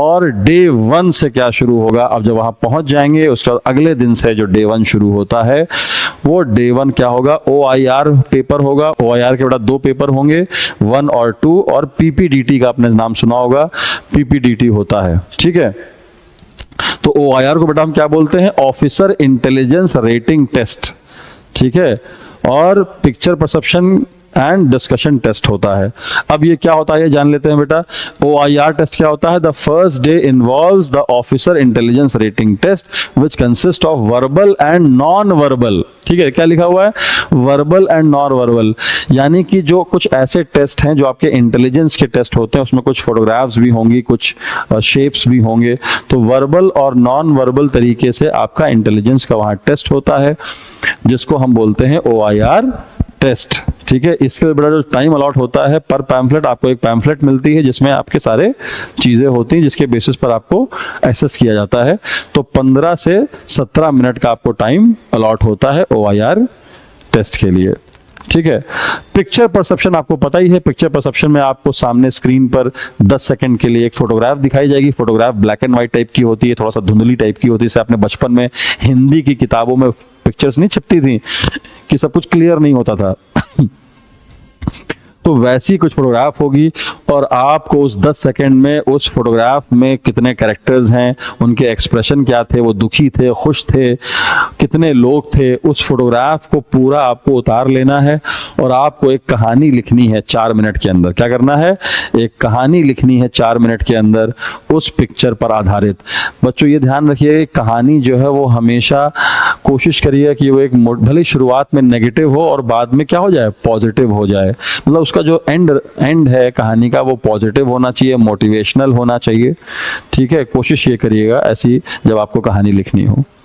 और डे 1 से क्या शुरू होगा, अब जब वहां पहुंच जाएंगे उसके बाद अगले दिन से जो डे 1 शुरू होता है वो डे 1 क्या होगा, OIR पेपर होगा। OIR के बेटा 2 पेपर होंगे, 1 और 2, और PPDT का आपने नाम सुना होगा, PPDT होता है, ठीक है। तो OIR को बेटा हम क्या बोलते हैं, ऑफिसर इंटेलिजेंस रेटिंग टेस्ट, ठीक है, और picture perception and discussion test होता है। अब ये क्या होता है ये जान लेते हैं बेटा। OIR टेस्ट क्या होता है, the first day involves the officer intelligence rating test which consist of verbal and non verbal, ठीक है, क्या लिखा हुआ है, वर्बल एंड नॉन वर्बल, यानी कि जो कुछ ऐसे टेस्ट हैं जो आपके इंटेलिजेंस के टेस्ट होते हैं, उसमें कुछ फोटोग्राफ्स भी होंगी, कुछ शेप्स भी होंगे, तो वर्बल और नॉन वर्बल तरीके से आपका इंटेलिजेंस का वहां टेस्ट होता है, जिसको हम बोलते हैं OIR टेस्ट, ठीक है। इसके लिए बड़ा जो टाइम अलॉट होता है पर पैम्फलेट, आपको एक पैम्फलेट मिलती है जिसमें आपके सारे चीजें होती हैं जिसके बेसिस पर आपको एक्सेस किया जाता है। तो 15 से 17 मिनट का आपको टाइम अलॉट होता है OIR टेस्ट के लिए, ठीक है। पिक्चर परसेप्शन आपको पता ही है, पिक्चर परसेप्शन में आपको सामने स्क्रीन पर 10 सेकंड के लिए एक फोटोग्राफ दिखाई जाएगी। Photograph black and white type की होती है, थोड़ा सा धुंधली टाइप की होती है, जैसे आपने बचपन में हिंदी की किताबों में पिक्चर्स नहीं छपती थी कि सब कुछ क्लियर नहीं होता था तो वैसी कुछ फोटोग्राफ होगी, और आपको उस 10 सेकंड में उस फोटोग्राफ में कितने कैरेक्टर्स हैं, उनके एक्सप्रेशन क्या थे, वो दुखी थे, खुश थे, कितने लोग थे, उस फोटोग्राफ को पूरा आपको उतार लेना है और आपको एक कहानी लिखनी है 4 मिनट के अंदर। क्या करना है, एक कहानी लिखनी है 4 मिनट के अंदर उस पिक्चर पर आधारित। बच्चों ये ध्यान रखिए, कहानी जो है वो हमेशा कोशिश करिए कि वो एक भले शुरुआत में नेगेटिव हो और बाद में क्या हो जाए, पॉजिटिव हो जाए, मतलब उसका जो एंड है कहानी का वो पॉजिटिव होना चाहिए, मोटिवेशनल होना चाहिए, ठीक है। कोशिश ये करिएगा ऐसी जब आपको कहानी लिखनी हो।